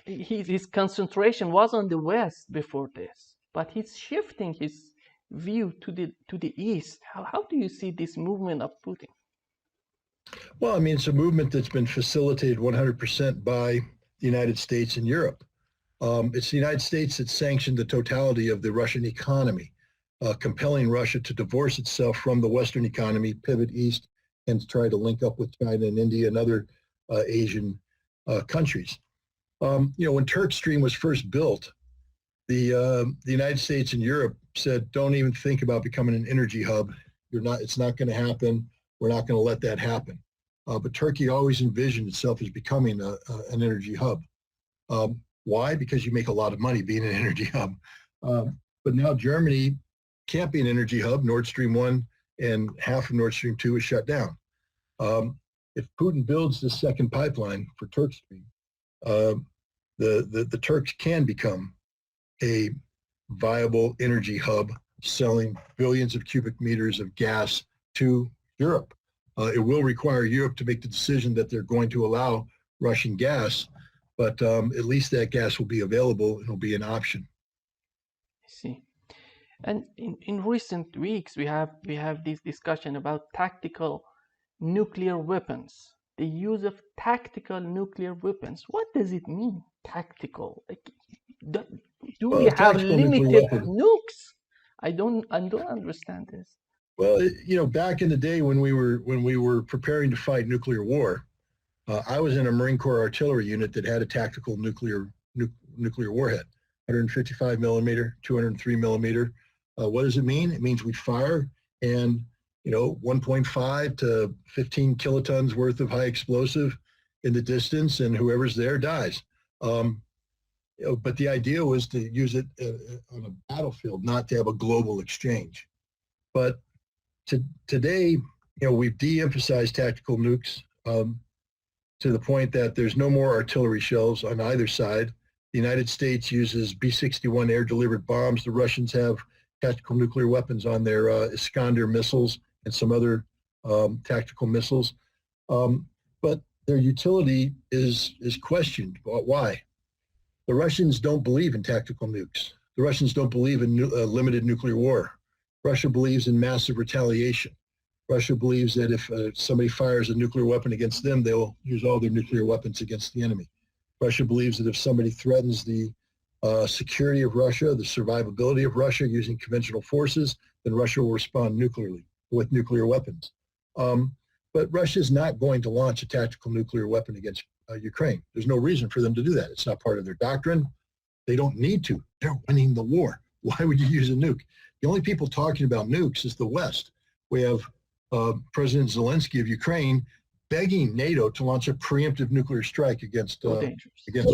His concentration was on the West before this, but he's shifting his view to the East. How do you see this movement of Putin? Well, I mean, it's a movement that's been facilitated 100% by the United States and Europe. It's the United States that sanctioned the totality of the Russian economy, compelling Russia to divorce itself from the Western economy, pivot east, and to try to link up with China and India and other Asian countries. When Turk Stream was first built, the United States and Europe said, don't even think about becoming an energy hub. It's not going to happen. We're not going to let that happen. But Turkey always envisioned itself as becoming an energy hub. Why? Because you make a lot of money being an energy hub. But now Germany can't be an energy hub. Nord Stream 1 and half of Nord Stream 2 is shut down. If Putin builds this second pipeline for Turk Stream, the Turks can become a viable energy hub selling billions of cubic meters of gas to Europe. It will require Europe to make the decision that they're going to allow Russian gas, but at least that gas will be available and will be an option. I see. And in recent weeks, we have this discussion about tactical nuclear weapons. The use of tactical nuclear weapons. What does it mean, tactical? Like, do we have limited nukes? I don't understand this. Well, you know, back in the day when we were preparing to fight nuclear war, I was in a Marine Corps artillery unit that had a tactical nuclear warhead, 155 millimeter, 203 millimeter. What does it mean? It means we fire and, you know, 1.5 to 15 kilotons worth of high explosive in the distance, and whoever's there dies. You know, but the idea was to use it on a battlefield, not to have a global exchange. But today, you know, we've de-emphasized tactical nukes to the point that there's no more artillery shells on either side. The United States uses B-61 air-delivered bombs. The Russians have tactical nuclear weapons on their Iskander missiles and some other tactical missiles. But their utility is questioned. Why? The Russians don't believe in tactical nukes. The Russians don't believe in limited nuclear war. Russia believes in massive retaliation. Russia believes that if somebody fires a nuclear weapon against them, they'll use all their nuclear weapons against the enemy. Russia believes that if somebody threatens the security of Russia, the survivability of Russia using conventional forces, then Russia will respond nuclearly with nuclear weapons. But Russia is not going to launch a tactical nuclear weapon against Ukraine. There's no reason for them to do that. It's not part of their doctrine. They don't need to. They're winning the war. Why would you use a nuke? The only people talking about nukes is the West. We have President Zelensky of Ukraine begging NATO to launch a preemptive nuclear strike against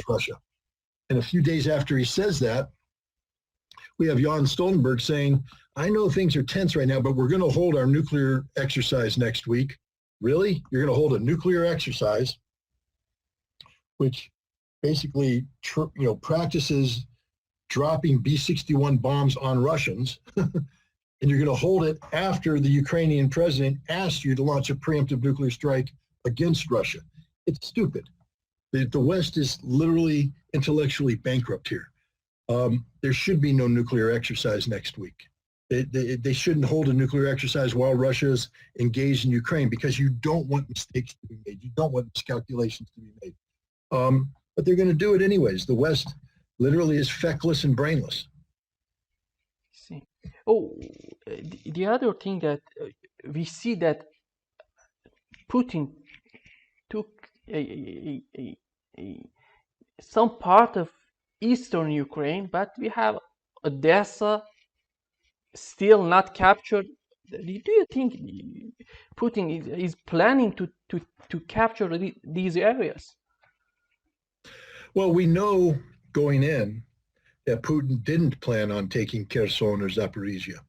Russia. And a few days after he says that, we have Jan Stoltenberg saying, I know things are tense right now, but we're going to hold our nuclear exercise next week. Really? You're going to hold a nuclear exercise, which basically practices dropping B-61 bombs on Russians, and you're going to hold it after the Ukrainian president asked you to launch a preemptive nuclear strike against Russia. It's stupid. The West is literally intellectually bankrupt here. There should be no nuclear exercise next week. They shouldn't hold a nuclear exercise while Russia is engaged in Ukraine, because you don't want mistakes to be made. You don't want miscalculations to be made. But they're going to do it anyways. The West literally is feckless and brainless. See. Oh, the other thing that we see that Putin took some part of eastern Ukraine, but we have Odessa still not captured. Do you think Putin is planning to capture these areas? Well, we know going in that Putin didn't plan on taking Kherson or Zaporizhia.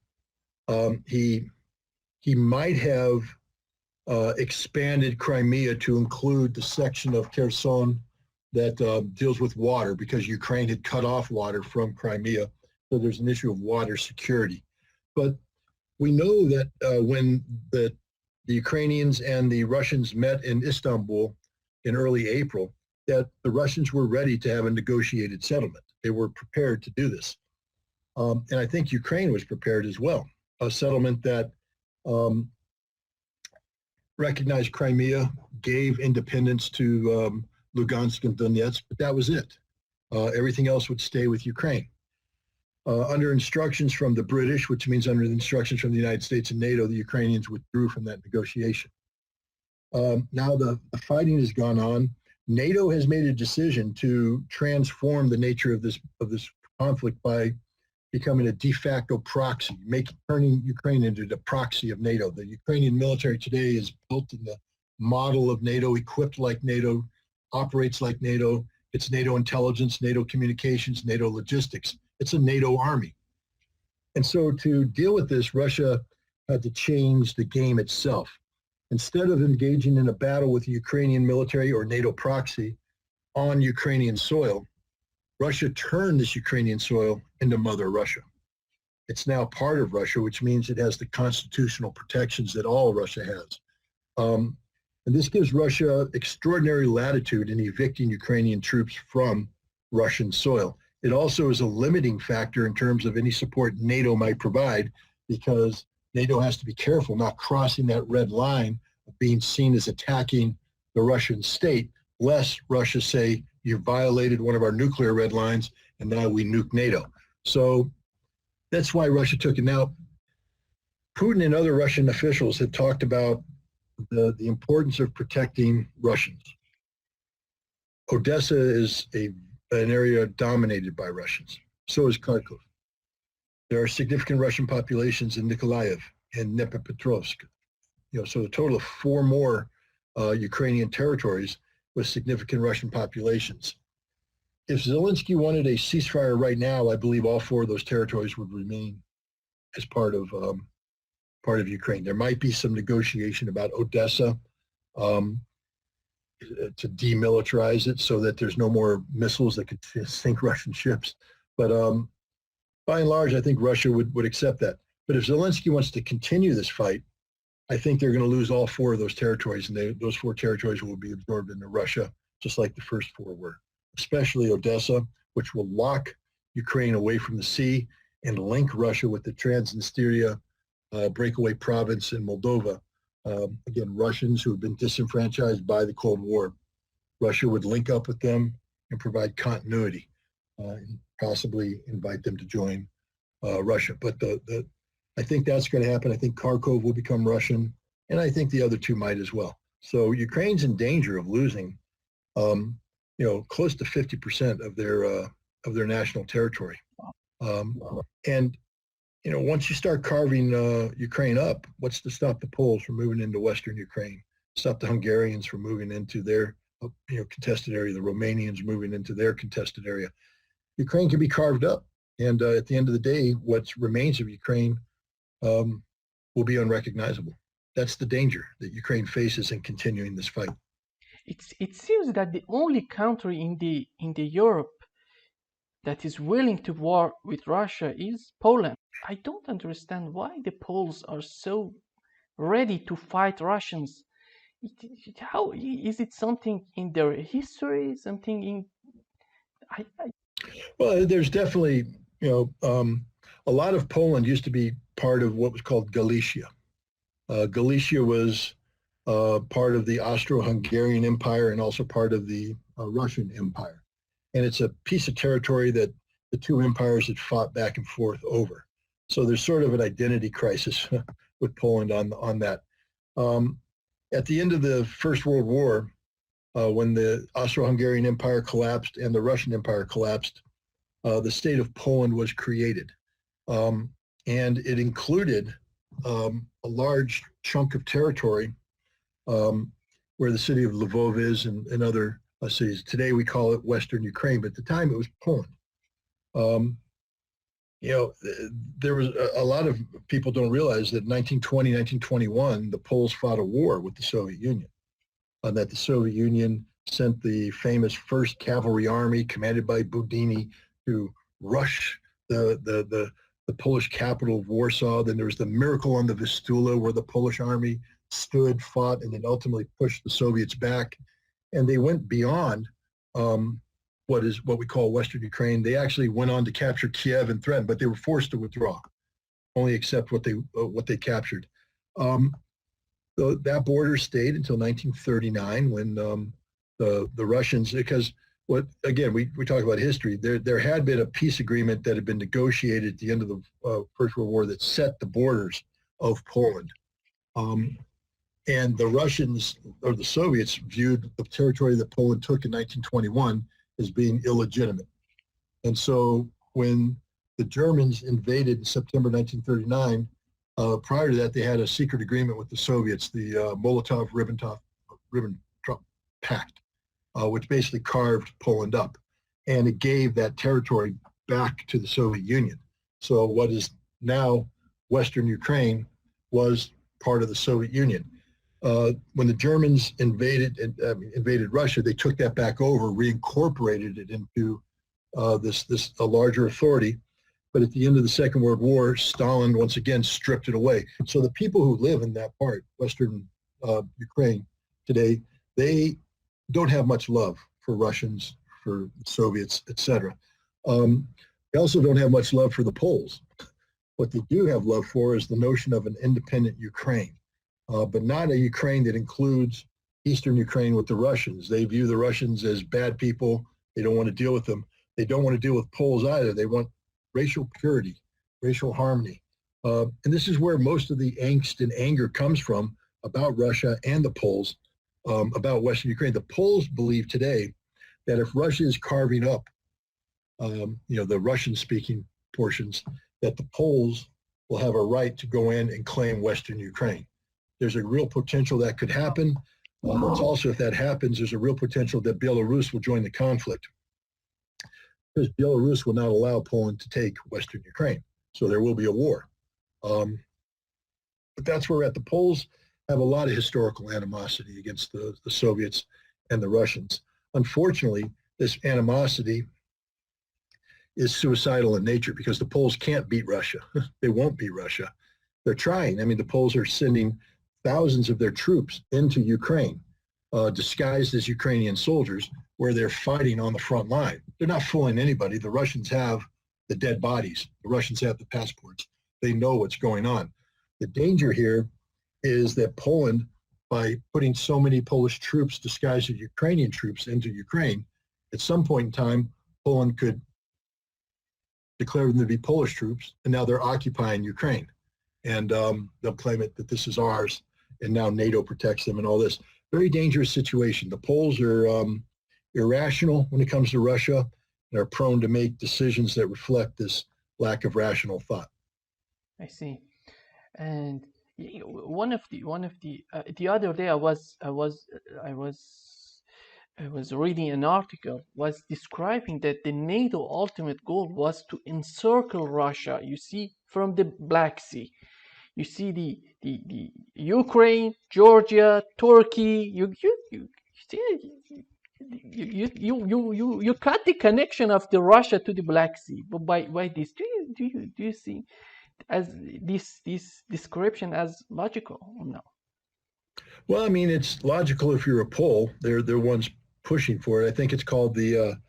He might have expanded Crimea to include the section of Kherson that deals with water, because Ukraine had cut off water from Crimea. So there's an issue of water security. But we know that when the Ukrainians and the Russians met in Istanbul in early April, that the Russians were ready to have a negotiated settlement. They were prepared to do this. And I think Ukraine was prepared as well. A settlement that recognized Crimea, gave independence to Lugansk and Donetsk, but that was it. Everything else would stay with Ukraine. Under instructions from the British, which means under the instructions from the United States and NATO, the Ukrainians withdrew from that negotiation. Now the fighting has gone on. NATO has made a decision to transform the nature of this conflict by becoming a de facto proxy, turning Ukraine into the proxy of NATO. The Ukrainian military today is built in the model of NATO, equipped like NATO, operates like NATO. It's NATO intelligence, NATO communications, NATO logistics. It's a NATO army. And so to deal with this, Russia had to change the game itself. Instead of engaging in a battle with the Ukrainian military or NATO proxy on Ukrainian soil, Russia turned this Ukrainian soil into Mother Russia. It's now part of Russia, which means it has the constitutional protections that all Russia has. And this gives Russia extraordinary latitude in evicting Ukrainian troops from Russian soil. It also is a limiting factor in terms of any support NATO might provide, because NATO has to be careful not crossing that red line of being seen as attacking the Russian state, lest Russia say, you violated one of our nuclear red lines, and now we nuke NATO. So that's why Russia took it. Now, Putin and other Russian officials have talked about the importance of protecting Russians. Odessa is an area dominated by Russians. So is Kharkov. There are significant Russian populations in Nikolaev and Dnipropetrovsk. So a total of 4 more Ukrainian territories with significant Russian populations. If Zelensky wanted a ceasefire right now, I believe all 4 of those territories would remain as part of Ukraine. There might be some negotiation about Odessa to demilitarize it so that there's no more missiles that could sink Russian ships. But by and large, I think Russia would accept that. But if Zelensky wants to continue this fight, I think they're going to lose all 4 of those territories, and those 4 territories will be absorbed into Russia, just like the first 4 were, especially Odessa, which will lock Ukraine away from the sea and link Russia with the Transnistria breakaway province in Moldova. Again, Russians who have been disenfranchised by the Cold War. Russia would link up with them and provide continuity, and possibly invite them to join Russia. But I think that's going to happen. I think Kharkov will become Russian, and I think the other 2 might as well. So Ukraine's in danger of losing, close to 50% of their national territory. And once you start carving Ukraine up, what's to stop the Poles from moving into Western Ukraine? Stop the Hungarians from moving into their contested area, the Romanians moving into their contested area. Ukraine can be carved up, and at the end of the day, what remains of Ukraine will be unrecognizable. That's the danger that Ukraine faces in continuing this fight. It seems that the only country in the Europe that is willing to war with Russia is Poland. I don't understand why the Poles are so ready to fight Russians. How is it? Something in their history? Something in? Well, there's definitely a lot of Poland used to be part of what was called Galicia. Galicia was part of the Austro-Hungarian Empire and also part of the Russian Empire. And it's a piece of territory that the 2 empires had fought back and forth over. So there's sort of an identity crisis with Poland on that. At the end of the First World War, when the Austro-Hungarian Empire collapsed and the Russian Empire collapsed, the state of Poland was created. And it included a large chunk of territory where the city of Lvov is and other cities. Today we call it Western Ukraine, but at the time it was Poland. There was a lot of people don't realize that in 1920, 1921, the Poles fought a war with the Soviet Union, and that the Soviet Union sent the famous First Cavalry Army commanded by Budini to rush the Polish capital of Warsaw. Then there was the miracle on the Vistula where the Polish army stood, fought, and then ultimately pushed the Soviets back. And they went beyond what we call Western Ukraine. They actually went on to capture Kiev and threaten, but they were forced to withdraw, only accept what they captured. That border stayed until 1939 when the Russians, because we talk about history, there had been a peace agreement that had been negotiated at the end of the First World War that set the borders of Poland. And the Russians, or the Soviets, viewed the territory that Poland took in 1921 as being illegitimate. And so when the Germans invaded in September 1939. Prior to that, they had a secret agreement with the Soviets, the Molotov-Ribbentrop Pact, which basically carved Poland up. And it gave that territory back to the Soviet Union. So what is now Western Ukraine was part of the Soviet Union. When the Germans invaded Russia, they took that back over, reincorporated it into a larger authority. But at the end of the Second World War, Stalin once again stripped it away. So the people who live in that part, Western Ukraine today, they don't have much love for Russians, for Soviets, etc. They also don't have much love for the Poles. What they do have love for is the notion of an independent Ukraine, but not a Ukraine that includes Eastern Ukraine with the Russians. They view the Russians as bad people. They don't want to deal with them. They don't want to deal with Poles either. They want racial purity, racial harmony. And this is where most of the angst and anger comes from about Russia and the Poles, about Western Ukraine. The Poles believe today that if Russia is carving up, the Russian-speaking portions, that the Poles will have a right to go in and claim Western Ukraine. There's a real potential that could happen. It's also, if that happens, there's a real potential that Belarus will join the conflict, because Belarus will not allow Poland to take Western Ukraine. So there will be a war. But that's where we're at. The Poles have a lot of historical animosity against the Soviets and the Russians. Unfortunately, this animosity is suicidal in nature, because the Poles can't beat Russia. They won't beat Russia. They're trying. I mean, the Poles are sending thousands of their troops into Ukraine, disguised as Ukrainian soldiers, where they're fighting on the front line. They're not fooling anybody. The Russians have the dead bodies. The Russians have the passports. They know what's going on. The danger here is that Poland, by putting so many Polish troops disguised as Ukrainian troops into Ukraine, at some point in time, Poland could declare them to be Polish troops, and now they're occupying Ukraine. And they'll claim it that this is ours, and now NATO protects them and all this. Very dangerous situation. The Poles are irrational when it comes to Russia, and are prone to make decisions that reflect this lack of rational thought. I see. And the other day I was reading an article was describing that the NATO ultimate goal was to encircle Russia. You see, from the Black Sea, you see the Ukraine, Georgia, Turkey. You cut the connection of the Russia to the Black Sea. But by this, do you see as this description as logical or no? Well, I mean, it's logical if you're a Pole. They're ones pushing for it. I think it's called the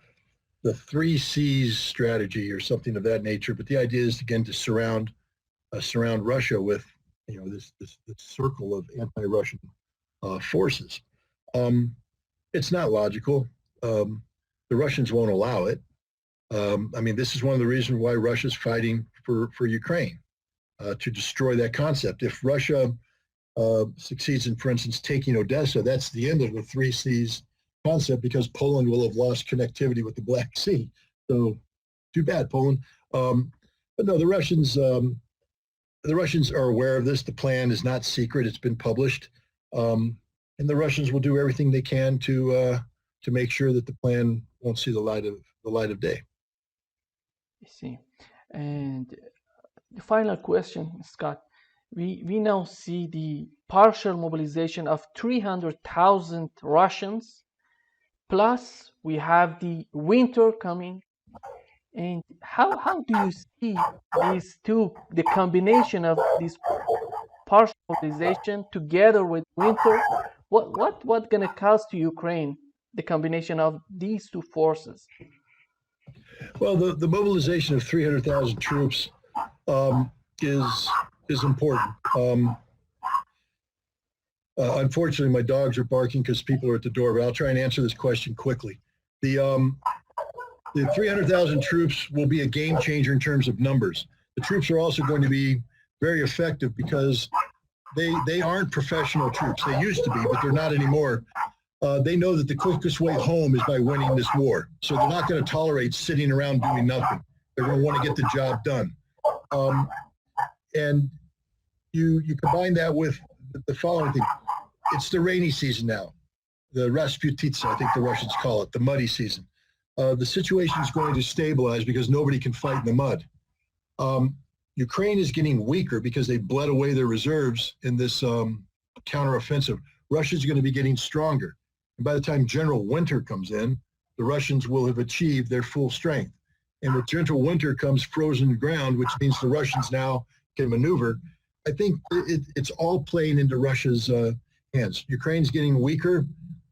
3 C's strategy or something of that nature. But the idea is, again, to surround Russia with this circle of anti-Russian forces. It's not logical. The Russians won't allow it. I mean, this is one of the reasons why Russia's fighting for Ukraine, to destroy that concept. If Russia succeeds in, for instance, taking Odessa, that's the end of the 3 C's concept, because Poland will have lost connectivity with the Black Sea. So too bad, Poland. But no, the Russians are aware of this. The plan is not secret. It's been published. And the Russians will do everything they can to make sure that the plan won't see the light of day. I see. And the final question, Scott. We now see the partial mobilization of 300,000 Russians, plus we have the winter coming. And how do you see these two, the combination of this partial mobilization together with winter? What gonna cause to Ukraine the combination of these two forces? Well, the mobilization of 300,000 troops is important. Unfortunately, my dogs are barking because people are at the door, but I'll try and answer this question quickly. The 300,000 troops will be a game changer in terms of numbers. The troops are also going to be very effective because they aren't professional troops. They used to be, but they're not anymore. They know that the quickest way home is by winning this war. So they're not going to tolerate sitting around doing nothing. They're going to want to get the job done. And you combine that with the following thing. It's the rainy season now, the Rasputitsa, I think the Russians call it, the muddy season. The situation is going to stabilize because nobody can fight in the mud. Ukraine is getting weaker because they bled away their reserves in this counteroffensive. Russia's going to be getting stronger. And by the time General Winter comes in, the Russians will have achieved their full strength. And with General Winter comes frozen ground, which means the Russians now can maneuver. I think it's all playing into Russia's hands. Ukraine's getting weaker.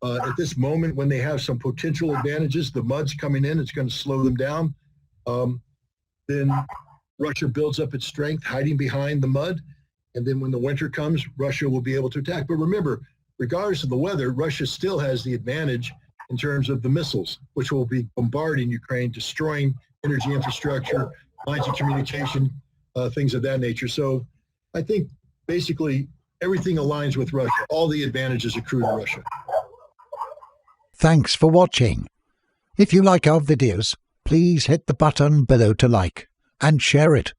At this moment, when they have some potential advantages, the mud's coming in, it's going to slow them down. Then Russia builds up its strength, hiding behind the mud. And then when the winter comes, Russia will be able to attack. But remember, regardless of the weather, Russia still has the advantage in terms of the missiles, which will be bombarding Ukraine, destroying energy infrastructure, lines of communication, things of that nature. So I think basically everything aligns with Russia. All the advantages accrue to Russia. Thanks for watching. If you like our videos, please hit the button below to like and share it.